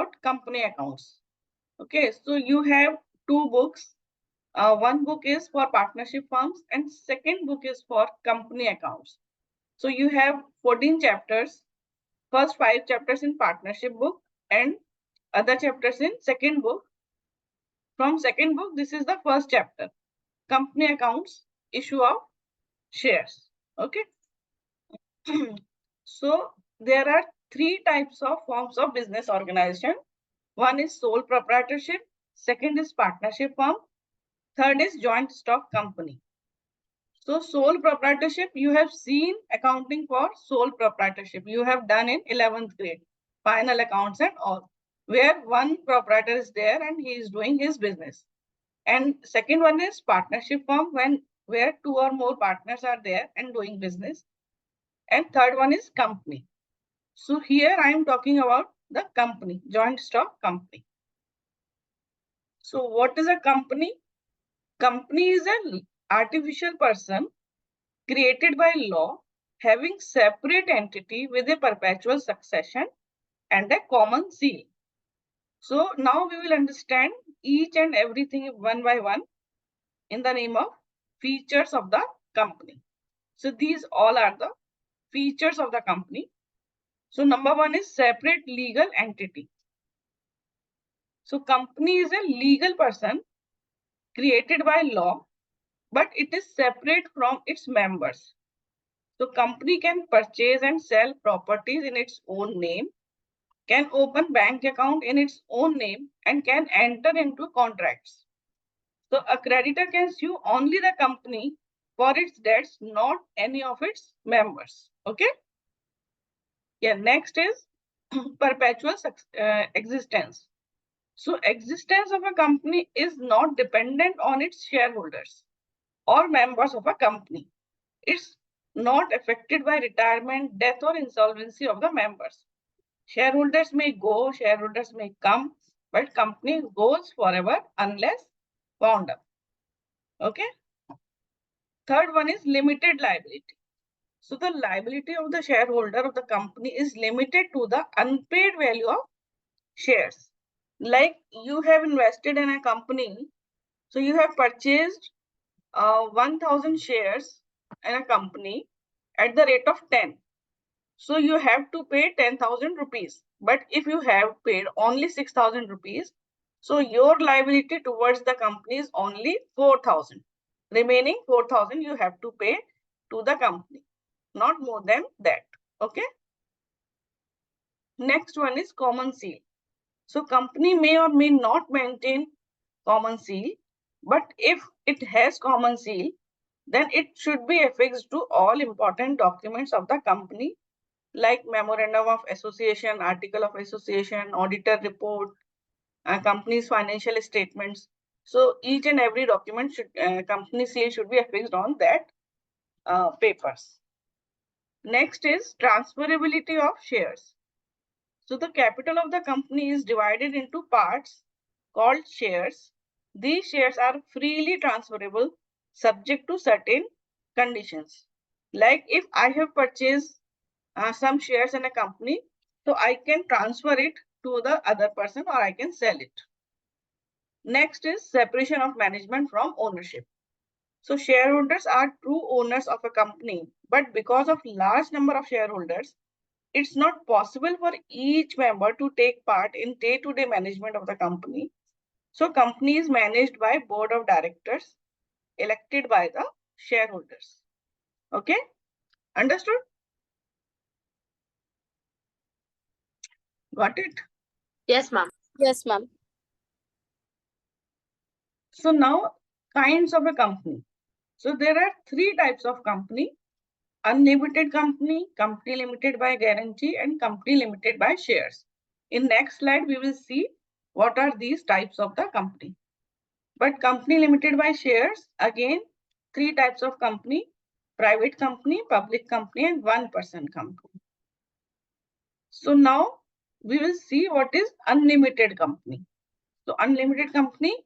about company accounts. Okay, so you have two books. One book is for partnership firms and second book is for company accounts. So you have 14 chapters, first 5 chapters in partnership book and other chapters in second book. From second book, this is the first chapter, company accounts, issue of shares. Okay. So there are three types of forms of business organization. One is sole proprietorship, second is partnership firm, third is joint stock company. So sole proprietorship, you have seen accounting for sole proprietorship. You have done in 11th grade, final accounts and all, where one proprietor is there and he is doing his business. And second one is partnership firm, where two or more partners are there and doing business. And third one is company. So here I am talking about the company, joint stock company. So what is a company? Company is an artificial person created by law having separate entity with a perpetual succession and a common seal. So now we will understand each and everything one by one in the name of features of the company. So these all are the features of the company. So number one is separate legal entity. So company is a legal person created by law, but it is separate from its members. So company can purchase and sell properties in its own name, can open bank account in its own name, and can enter into contracts. So a creditor can sue only the company for its debts, not any of its members. Okay. Yeah. Next is perpetual existence. So existence of a company is not dependent on its shareholders or members of a company. It's not affected by retirement, death, or insolvency of the members. Shareholders may go, shareholders may come, but company goes forever unless wound up. Okay. Third one is limited liability. So the liability of the shareholder of the company is limited to the unpaid value of shares. Like you have invested in a company, so you have purchased 1000 shares in a company at the rate of 10. So you have to pay 10,000 rupees. But if you have paid only 6,000 rupees, so your liability towards the company is only 4,000. Remaining 4,000 you have to pay to the company, not more than that. Okay. Next one is common seal. So company may or may not maintain common seal, but if it has common seal, then it should be affixed to all important documents of the company, like memorandum of association, article of association, auditor report, company's financial statements. So each and every document should company seal should be affixed on that papers. Next is transferability of shares. So the capital of the company is divided into parts called shares. These shares are freely transferable subject to certain conditions. Like if I have purchased some shares in a company, so I can transfer it to the other person or I can sell it. Next is separation of management from ownership. So shareholders are true owners of a company, but because of large number of shareholders, it's not possible for each member to take part in day-to-day management of the company. So company is managed by board of directors elected by the shareholders. Okay, understood? Got it? Yes, ma'am. Yes, ma'am. So now kinds of a company. So there are three types of company: unlimited company, company limited by guarantee, and company limited by shares. In next slide, we will see what are these types of the company. But company limited by shares, again, three types of company: private company, public company, and one-person company. So now we will see what is unlimited company. So unlimited company,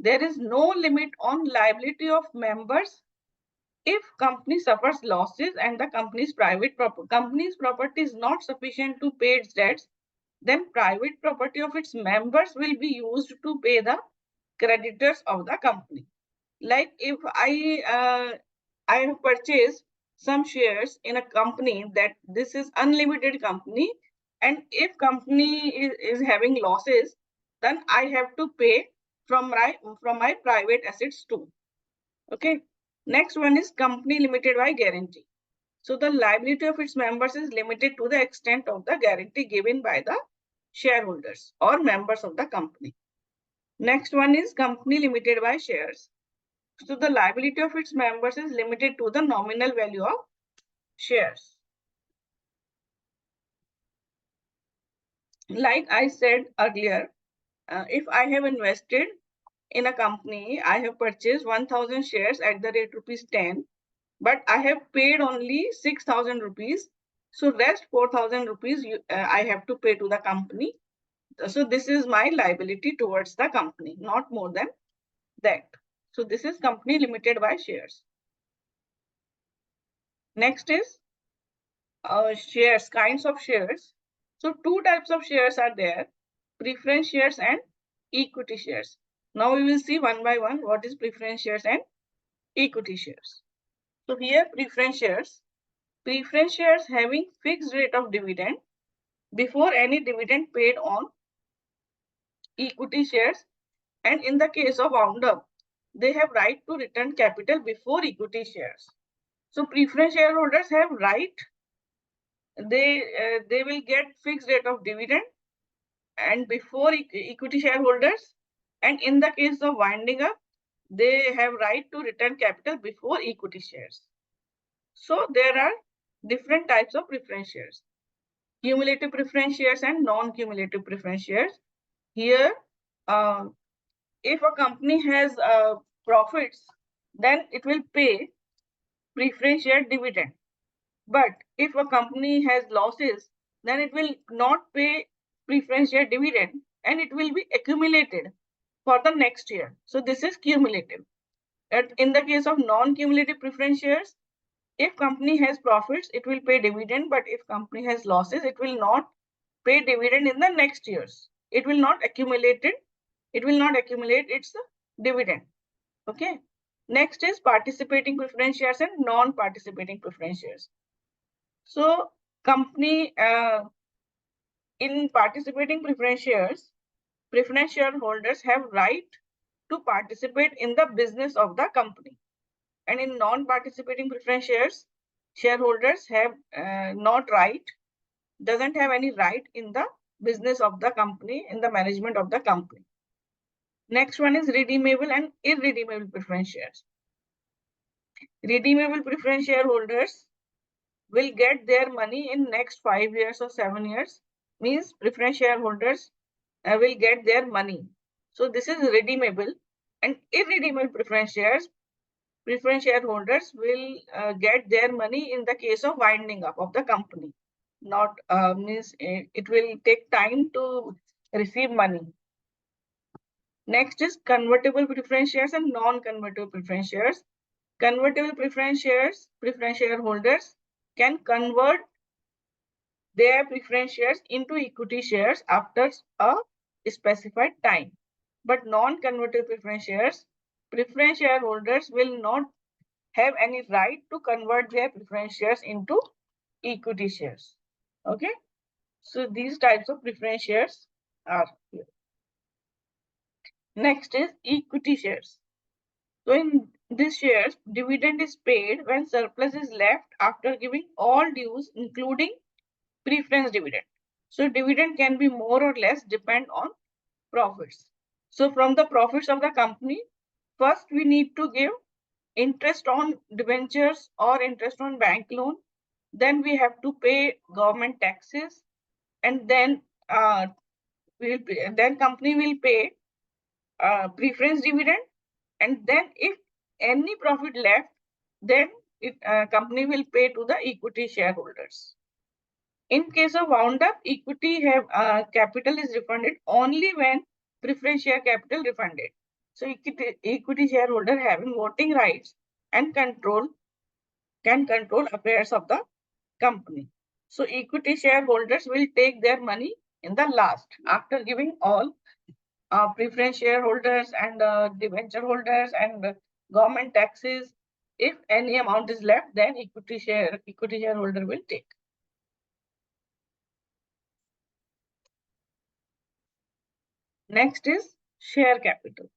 there is no limit on liability of members if company suffers losses and the company's property is not sufficient to pay its debts. then private property of its members will be used to pay the creditors of the company. Like if I have purchased some shares in a company, that this is unlimited company, and if company is having losses, then I have to pay from my private assets too. Okay. Next one is company limited by guarantee. So the liability of its members is limited to the extent of the guarantee given by the shareholders or members of the company. Next one is company limited by shares. So the liability of its members is limited to the nominal value of shares. Like I said earlier, if I have invested in a company, I have purchased 1000 shares at the rate rupees 10, but I have paid only 6000 rupees. So rest 4000 rupees I have to pay to the company. So this is my liability towards the company, not more than that. So this is company limited by shares. Next is shares, kinds of shares. So two types of shares are there, preference shares and equity shares. Now we will see one by one what is preference shares and equity shares. So here preference shares having fixed rate of dividend before any dividend paid on equity shares, and in the case of wound up, they have right to return capital before equity shares. So preference shareholders have right, they will get fixed rate of dividend and before equity shareholders, and in the case of winding up, they have right to return capital before equity shares. So there are different types of preference shares: cumulative preference shares and non-cumulative preference shares. Here, if a company has profits, then it will pay preference share dividend. But if a company has losses, then it will not pay preference share dividend and it will be accumulated for the next year. So this is cumulative. And in the case of non-cumulative preference shares, if company has profits, it will pay dividend. But if company has losses, it will not pay dividend in the next years. It will not accumulate it. It will not accumulate its dividend. Okay. Next is participating preference shares and non-participating preference shares. So company in participating preference shareholders have right to participate in the business of the company. And in non-participating preference shareholders have not right, doesn't have any right in the business of the company, in the management of the company. Next one is redeemable and irredeemable preference shares. Redeemable preference shareholders will get their money in next 5 years or 7 years. Means preference shareholders will get their money. So this is redeemable. And irredeemable preference shareholders will get their money in the case of winding up of the company. Not means it will take time to receive money. Next is convertible preference shares and non-convertible preference shares. Convertible preference shareholders can convert their preference shares into equity shares after a specified time. But non-convertible preference shareholders will not have any right to convert their preference shares into equity shares. Okay. So these types of preference shares are here. Next is equity shares. So in these shares, dividend is paid when surplus is left after giving all dues, including preference dividend. So dividend can be more or less depend on profits. So from the profits of the company, first we need to give interest on debentures or interest on bank loan. Then we have to pay government taxes, and then company will pay preference dividend, and then if any profit left, then company will pay to the equity shareholders. In case of wound up, equity capital is refunded only when preference share capital refunded. So equity shareholder having voting rights and can control affairs of the company. So equity shareholders will take their money in the last, after giving all preference shareholders and debenture holders and government taxes. If any amount is left, then equity shareholder will take. Next is share capital.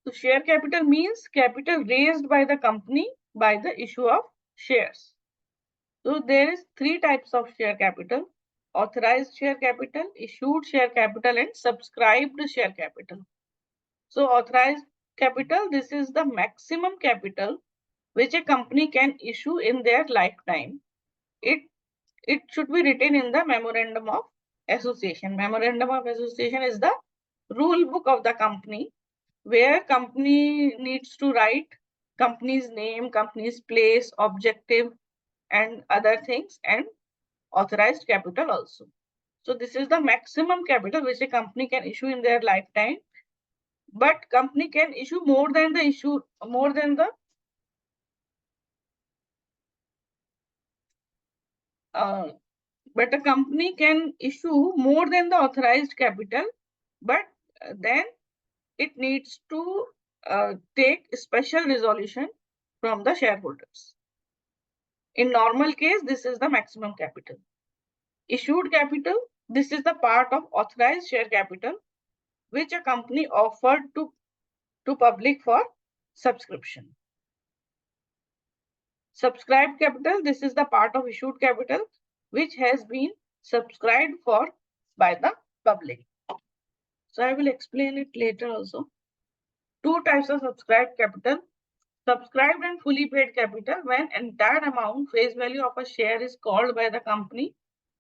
So share capital means capital raised by the company by the issue of shares. So there is three types of share capital: authorized share capital, issued share capital, and subscribed share capital. So authorized capital, this is the maximum capital which a company can issue in their lifetime. It should be written in the memorandum of association. Memorandum of association is the rule book of the company, where company needs to write company's name, company's place, objective, and other things, and authorized capital also. So this is the maximum capital which a company can issue in their lifetime. But company can issue more than the but a company can issue more than the authorized capital, but then it needs to take special resolution from the shareholders. In normal case, this is the maximum capital. Issued capital, this is the part of authorized share capital which a company offered to public for subscription. Subscribed capital, this is the part of issued capital which has been subscribed for by the public. So I will explain it later also. Two types of subscribed capital: subscribed and fully paid capital, when entire amount face value of a share is called by the company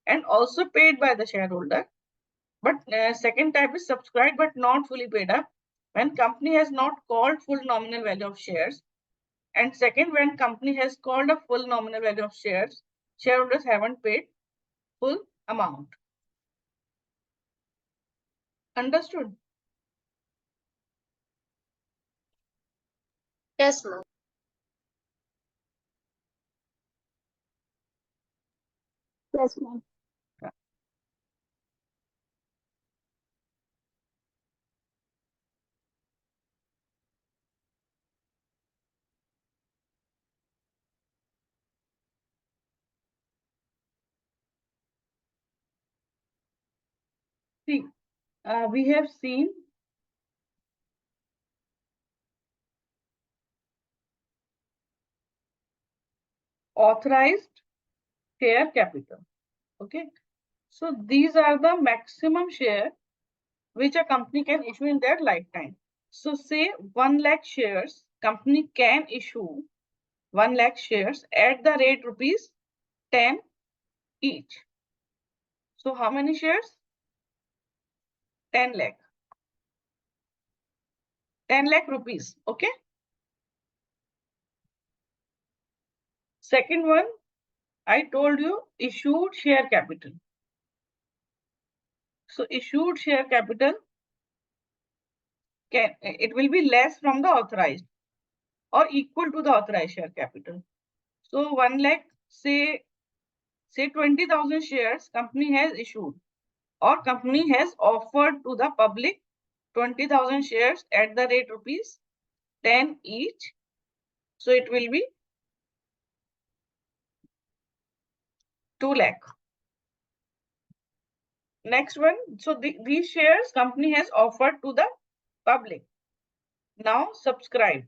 and also paid by the shareholder. But second type is subscribed but not fully paid up, when company has not called full nominal value of shares. And second, when company has called a full nominal value of shares, shareholders haven't paid full amount. Understood? Yes, ma'am. Yes, ma'am. See, we have seen authorized share capital. Okay, so these are the maximum share which a company can issue in their lifetime. So say 1 lakh shares, company can issue 1 lakh shares at the rate rupees 10 each. So how many shares? 10 lakh. 10 lakh rupees. Okay. Second one, I told you issued share capital. So issued share capital it will be less from the authorized or equal to the authorized share capital. So 1 lakh, say 20,000 shares company has issued, or company has offered to the public 20,000 shares at the rate rupees 10 each. So it will be 2 lakh. Next one, so these shares company has offered to the public. Now subscribed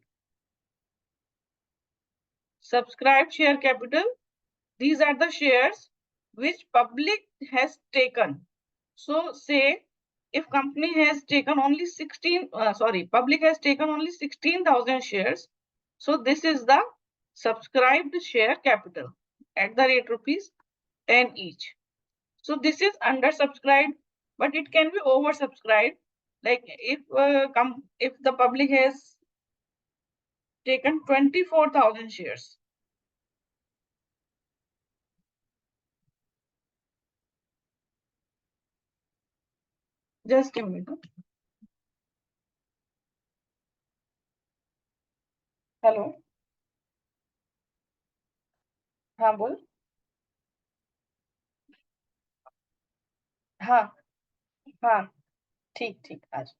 share capital, these are the shares which public has taken. So say if company has taken only public has taken only 16,000 shares. So this is the subscribed share capital at the rate rupees 10 each. So this is undersubscribed, but it can be oversubscribed. Like if the public has taken 24,000 shares. Just a minute. Hello, हाँ बोल. हाँ हाँ, ठीक ठीक आज।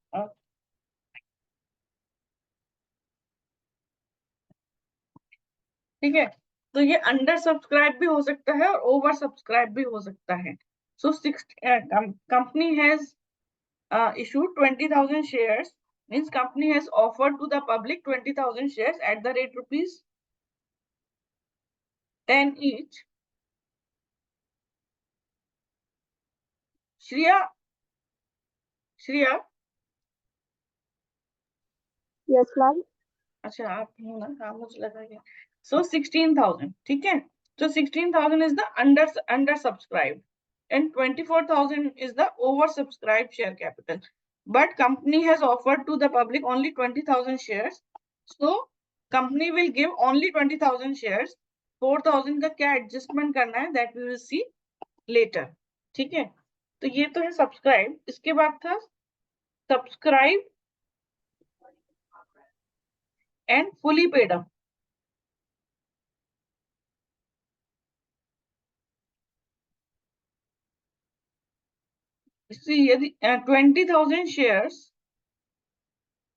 ठीक है, तो ये अंडर सब्सक्राइब भी हो सकता है और ओवर सब्सक्राइब भी हो सकता है। So six company has issued 20,000 shares, means company has offered to the public 20,000 shares at the rate rupees 10 each. Shriya, Shriya, Yes, ma'am. अच्छा आप हो ना, हाँ मुझे लगा कि सो 16,000, ठीक है। So 16,000 is the under subscribed and 24,000 is the over subscribed share capital. But company has offered to the public only 20,000 shares. So company will give only 20,000 shares. 4,000 का क्या एडजस्टमेंट करना है that we will see later. ठीक है, तो ये तो है सब्सक्राइब। इसके बाद था subscribe and fully paid up. See, यदि 20,000 shares,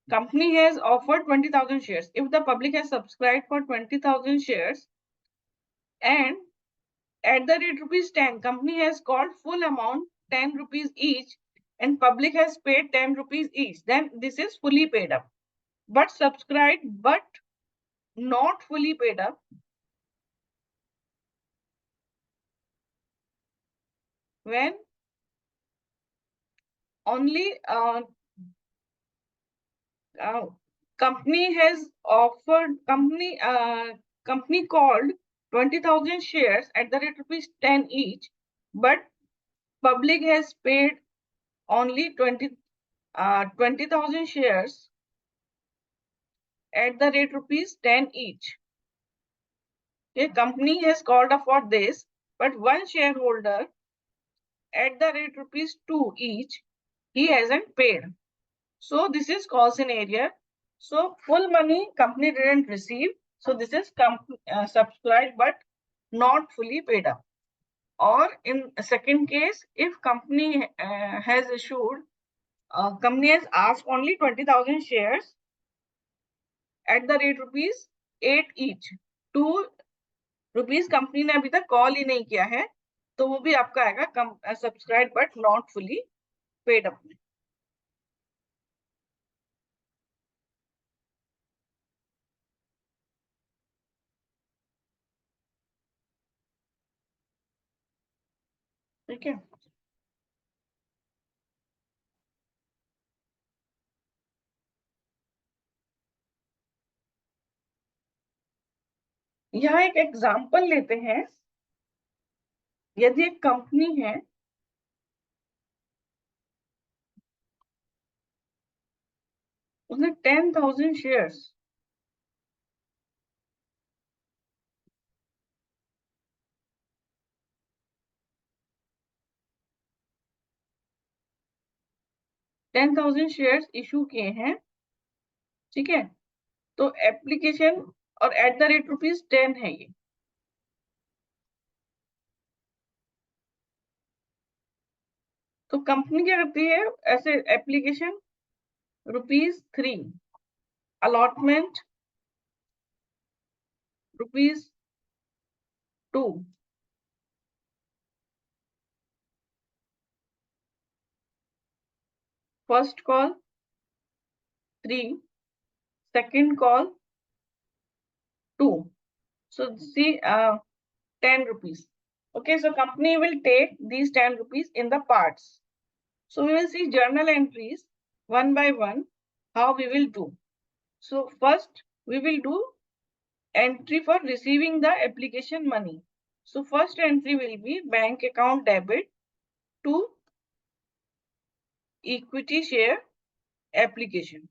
company has offered 20,000 shares. If the public has subscribed for 20,000 shares and at the rate rupees 10, company has called full amount 10 rupees each and public has paid 10 rupees each, then this is fully paid up. But subscribed but not fully paid up, when only company has offered, company called 20,000 shares at the rate rupees 10 each, but public has paid only 20,000 shares at the rate rupees 10 each. The company has called up for this, but one shareholder at the rate rupees 2 each, he hasn't paid. So this is call scenario. So full money company didn't receive. So this is subscribed but not fully paid up. Or in second case, if company has issued, company has asked only 20,000 shares at the rate rupees 8 each. 2 rupees company ने अभी तक call ही नहीं किया है, तो वो भी आपका आएगा subscribe but not fully paid up में। ठीक है, यहाँ एक एग्जांपल लेते हैं। यदि एक कंपनी है, उसने 10,000 शेयर्स शेयर्स इशू किए हैं, ठीक है, तो एप्लीकेशन और एट द रेट रुपीज 10 है ये। तो कंपनी क्या करती है, ऐसे application ₹3, allotment ₹2, first call 3, second call 2, so see 10 rupees. Okay, so company will take these 10 rupees in the parts. So we will see journal entries one by one, how we will do. So first we will do entry for receiving the application money. So first entry will be bank account debit to equity share application.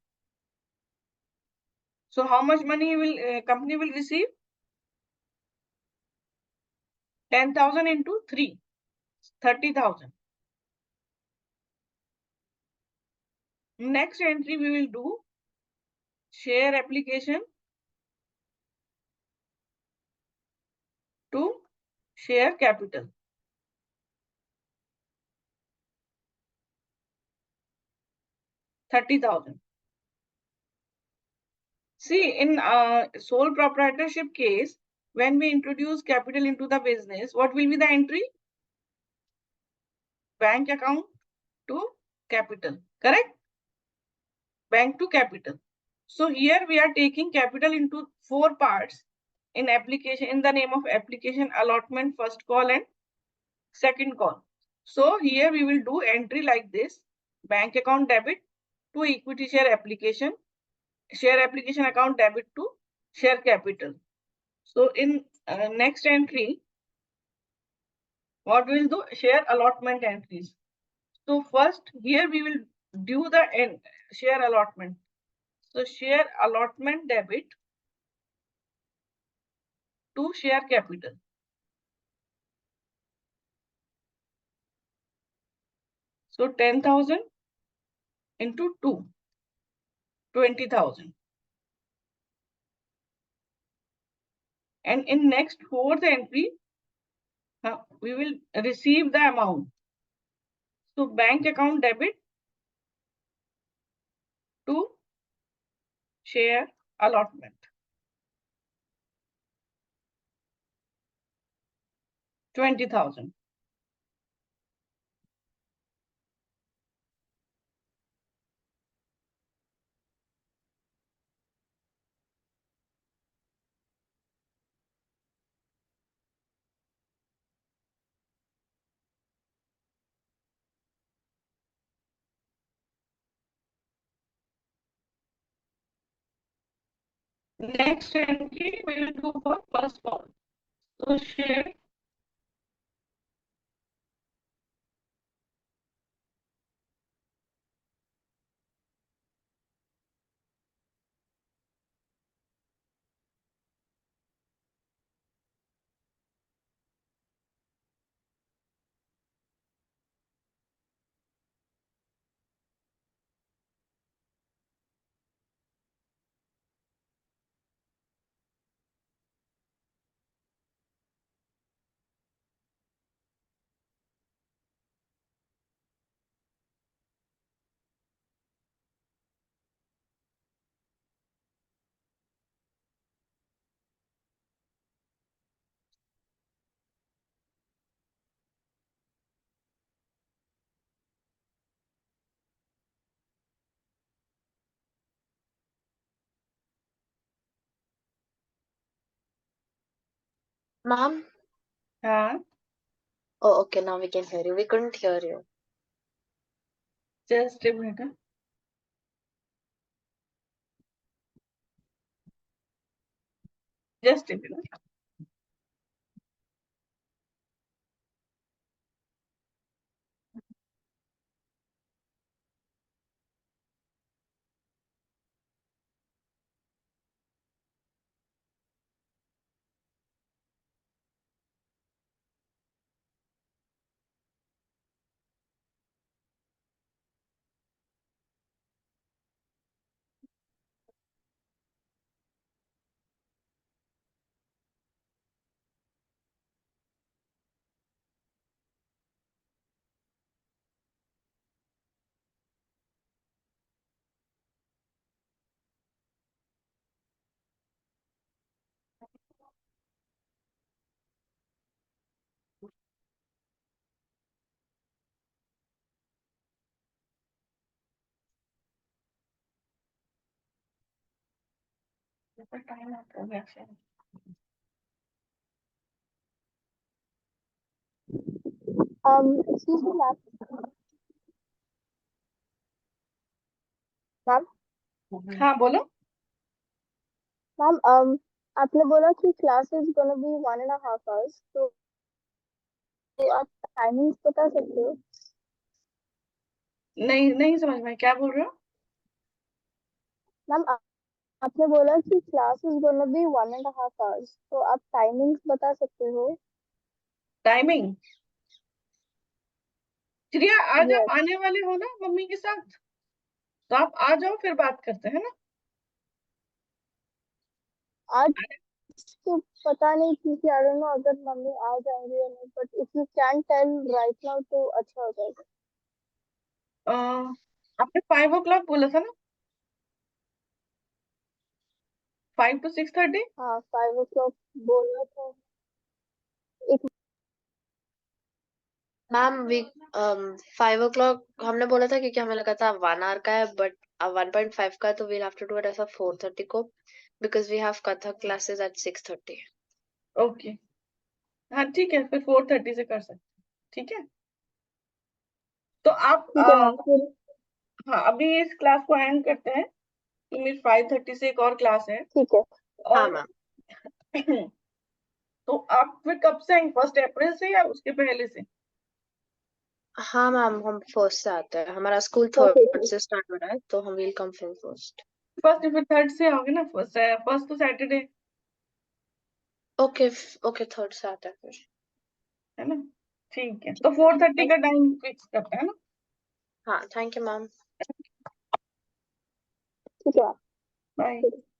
So how much money will company will receive? 10,000 into 3, 30,000. Next entry we will do share application to share capital. 30,000. See, in sole proprietorship case, when we introduce capital into the business, what will be the entry? Bank account to capital, correct? Bank to capital. So here we are taking capital into 4 parts in application, in the name of application, allotment, first call and second call. So here we will do entry like this: bank account debit to equity share application account debit to share capital. So in next entry, what we will do? Share allotment entries. So first here we will do the share allotment. So share allotment debit to share capital. So 10,000 into 2, 20,000. And in next fourth entry, we will receive the amount. So bank account debit to share allotment. 20,000. Next entry we will do for first call. So share Ma'am? Oh, okay, now we can hear you. We couldn't hear you. just a minute. Just a minute. Excuse me, ma'am. Ma'am, हाँ बोलो. ma'am, आपने बोला कि class is gonna be 1.5 hours, तो आप timings बता सकते हो? नहीं नहीं समझ में क्या बोल रहे हो? मैम, आपने बोला कि class is gonna be 1.5 hours, तो आप timings बता सकते हो? टाइमिंग. चिड़िया आज Yes. आप आने वाले हो ना मम्मी के साथ, तो आप आ जाओ फिर बात करते हैं ना. आज तो पता नहीं क्योंकि I don't know अगर मम्मी आ जाएंगी या नहीं, but if you can tell right now तो अच्छा हो जाएगा. आप आपने 5 o'clock बोला था ना, 5 to 6:30? हाँ 5 o'clock बोला था। एक मैम 5 o'clock हमने बोला था क्योंकि हमें लगा था 1 hour का है, बट 1.5 का है, तो we'll have to do it ऐसा 4:30 को, because we have Kathak classes at 6:30. Okay, हाँ ठीक है, फिर 4:30 से कर सकते हैं, ठीक है। तो आप ठीक है मैम, फिर हाँ अभी इस क्लास को एंड करते हैं, फिर 5:30 से एक और क्लास है। ठीक है। हाँ और मैम। तो आप फिर कब से आएंगे, 1 अप्रैल से या उसके पहले से? हाँ मैम, हम फर्स्ट से आते हैं, हमारा स्कूल ओके थर्ड से स्टार्ट हो रहा है, तो हम will come from first. First फिर थर्ड से आओगे ना, फर्स्ट तो सैटरडे ओके ओके, थर्ड से आता है फिर। है ना, ठीक है। तो 4:30 का टाइम फिक्स करते हैं ना। हाँ, थैंक यू मैम। ठीक है। बाय। ठीक है।